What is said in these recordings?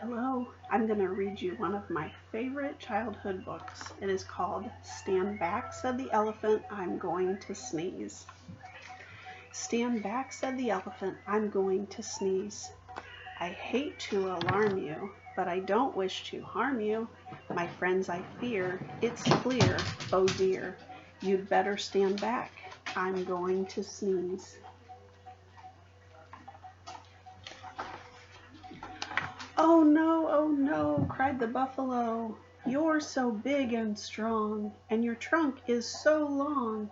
Hello, I'm going to read you one of my favorite childhood books. It is called Stand Back, Said the Elephant, I'm Going to Sneeze. Stand back, said the elephant, I'm going to sneeze. I hate to alarm you, but I don't wish to harm you. My friends, I fear, it's clear, oh dear, you'd better stand back, I'm going to sneeze. Oh no, cried the buffalo. You're so big and strong, and your trunk is so long.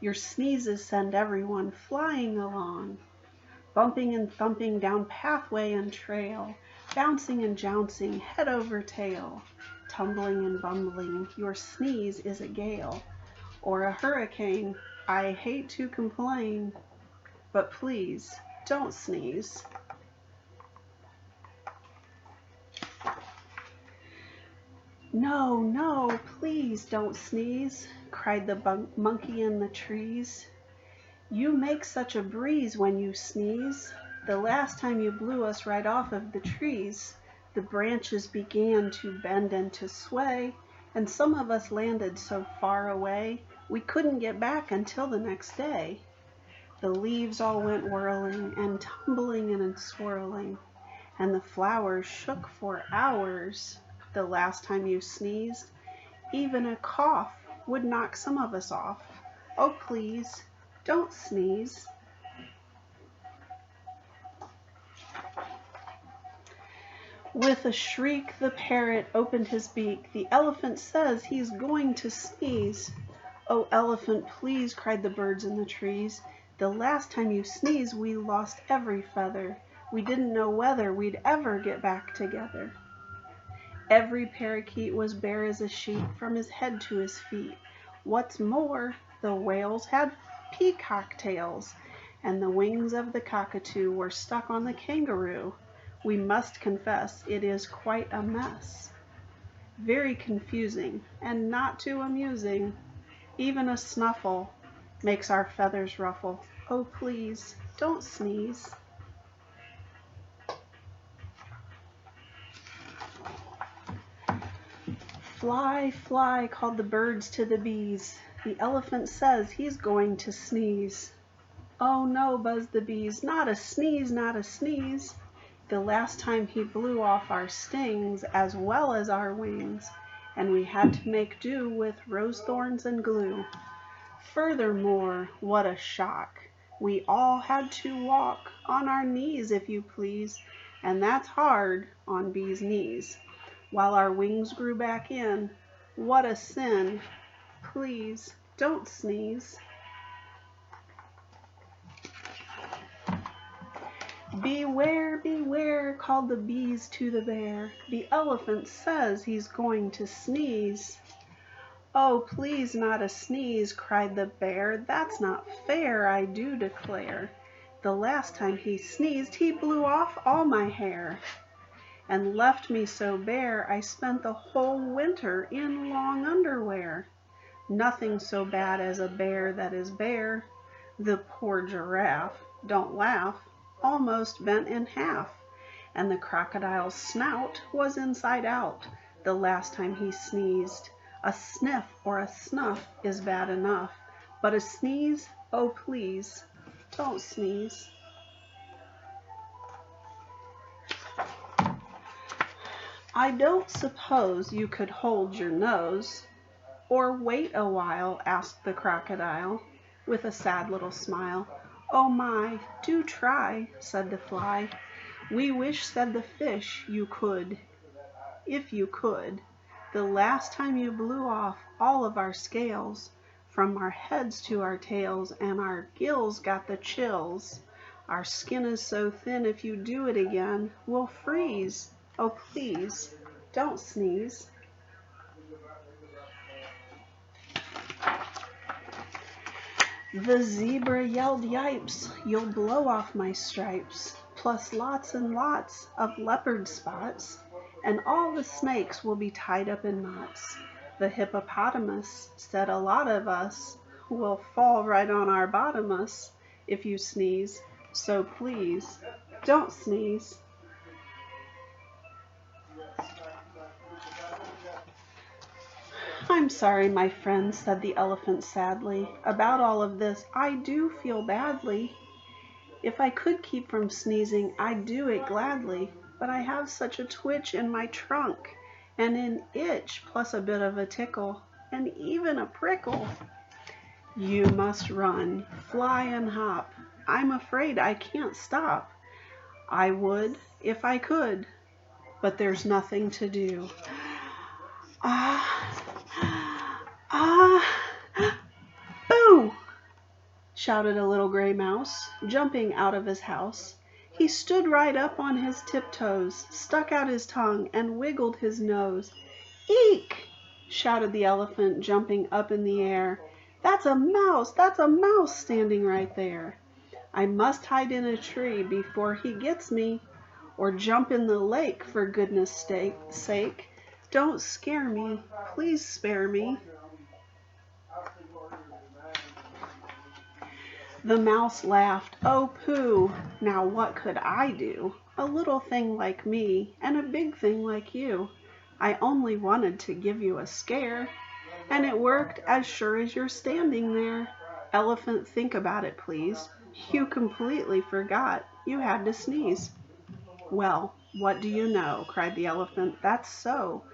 Your sneezes send everyone flying along, bumping and thumping down pathway and trail, bouncing and jouncing head over tail. Tumbling and bumbling, your sneeze is a gale, or a hurricane. I hate to complain, but please don't sneeze. No, no, please don't sneeze, cried the monkey in the trees. You make such a breeze when you sneeze. The last time you blew us right off of the trees, the branches began to bend and to sway, and some of us landed so far away we couldn't get back until the next day. The leaves all went whirling and tumbling and swirling, and the flowers shook for hours. The last time you sneezed, even a cough would knock some of us off. Oh, please, don't sneeze. With a shriek, the parrot opened his beak. The elephant says he's going to sneeze. Oh, elephant, please, cried the birds in the trees. The last time you sneezed, we lost every feather. We didn't know whether we'd ever get back together. Every parakeet was bare as a sheet from his head to his feet. What's more, the whales had peacock tails, and the wings of the cockatoo were stuck on the kangaroo. We must confess it is quite a mess. Very confusing and not too amusing. Even a snuffle makes our feathers ruffle. Oh, please, don't sneeze. Fly, fly, called the birds to the bees. The elephant says he's going to sneeze. Oh no, buzzed the bees, not a sneeze, not a sneeze. The last time he blew off our stings as well as our wings, and we had to make do with rose thorns and glue. Furthermore, what a shock! We all had to walk on our knees, if you please, and that's hard on bees' knees. While our wings grew back in, what a sin! Please don't sneeze. Beware, beware, called the bees to the bear. The elephant says he's going to sneeze. Oh, please, not a sneeze, cried the bear. That's not fair, I do declare. The last time he sneezed, he blew off all my hair and left me so bare I spent the whole winter in long underwear. Nothing so bad as a bear that is bare. The poor giraffe, don't laugh, almost bent in half, and the crocodile's snout was inside out the last time he sneezed. A sniff or a snuff is bad enough, but a sneeze, oh please, don't sneeze. I don't suppose you could hold your nose, or wait a while, asked the crocodile, with a sad little smile. Oh my, do try, said the fly. We wish, said the fish, you could, if you could. The last time you blew off all of our scales, from our heads to our tails, and our gills got the chills. Our skin is so thin, if you do it again, we'll freeze. Oh, please, don't sneeze. The zebra yelled, yipes, you'll blow off my stripes, plus lots and lots of leopard spots, and all the snakes will be tied up in knots. The hippopotamus said a lot of us will fall right on our bottomus if you sneeze, so please don't sneeze. I'm sorry, my friend, said the elephant sadly. About all of this, I do feel badly. If I could keep from sneezing, I'd do it gladly. But I have such a twitch in my trunk, and an itch, plus a bit of a tickle, and even a prickle. You must run, fly and hop. I'm afraid I can't stop. I would, if I could, but there's nothing to do. Ah, ah, boo! Shouted a little gray mouse, jumping out of his house. He stood right up on his tiptoes, stuck out his tongue, and wiggled his nose. Eek! Shouted the elephant, jumping up in the air. That's a mouse standing right there. I must hide in a tree before he gets me, or jump in the lake for goodness sake. Don't scare me, please spare me. The mouse laughed. Oh, pooh! Now what could I do? A little thing like me, and a big thing like you. I only wanted to give you a scare, and it worked as sure as you're standing there. Elephant, think about it, please. You completely forgot you had to sneeze. Well, what do you know? Cried the elephant. That's so.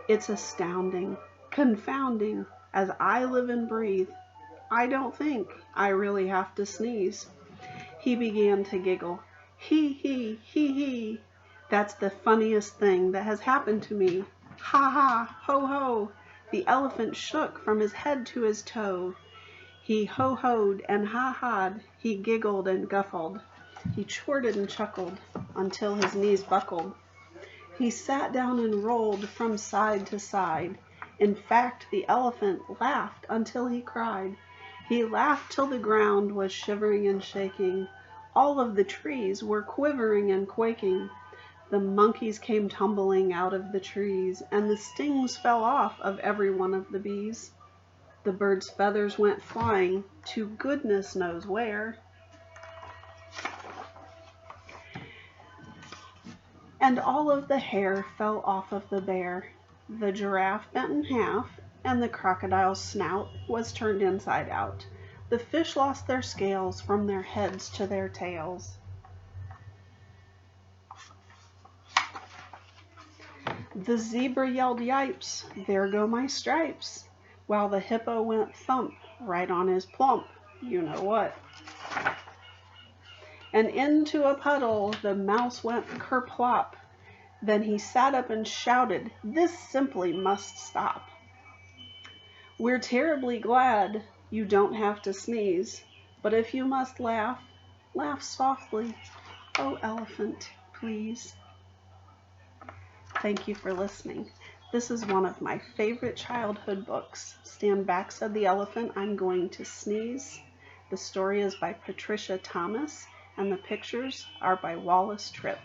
It's astounding, confounding, as I live and breathe. I don't think I really have to sneeze. He began to giggle. Hee, hee, hee, hee. That's the funniest thing that has happened to me. Ha, ha, ho, ho. The elephant shook from his head to his toe. He ho-hoed and ha-ha'd. He giggled and guffled. He chortled and chuckled until his knees buckled. He sat down and rolled from side to side. In fact, the elephant laughed until he cried. He laughed till the ground was shivering and shaking. All of the trees were quivering and quaking. The monkeys came tumbling out of the trees, and the stings fell off of every one of the bees. The birds' feathers went flying to goodness knows where. And all of the hair fell off of the bear. The giraffe bent in half, and the crocodile's snout was turned inside out. The fish lost their scales from their heads to their tails. The zebra yelled yipes, there go my stripes, while the hippo went thump right on his plump, you know what. And into a puddle the mouse went kerplop. Then he sat up and shouted, this simply must stop. We're terribly glad you don't have to sneeze, but if you must laugh, laugh softly. Oh, elephant, please. Thank you for listening. This is one of my favorite childhood books. Stand back, said the elephant, I'm going to sneeze. The story is by Patricia Thomas, and the pictures are by Wallace Tripp.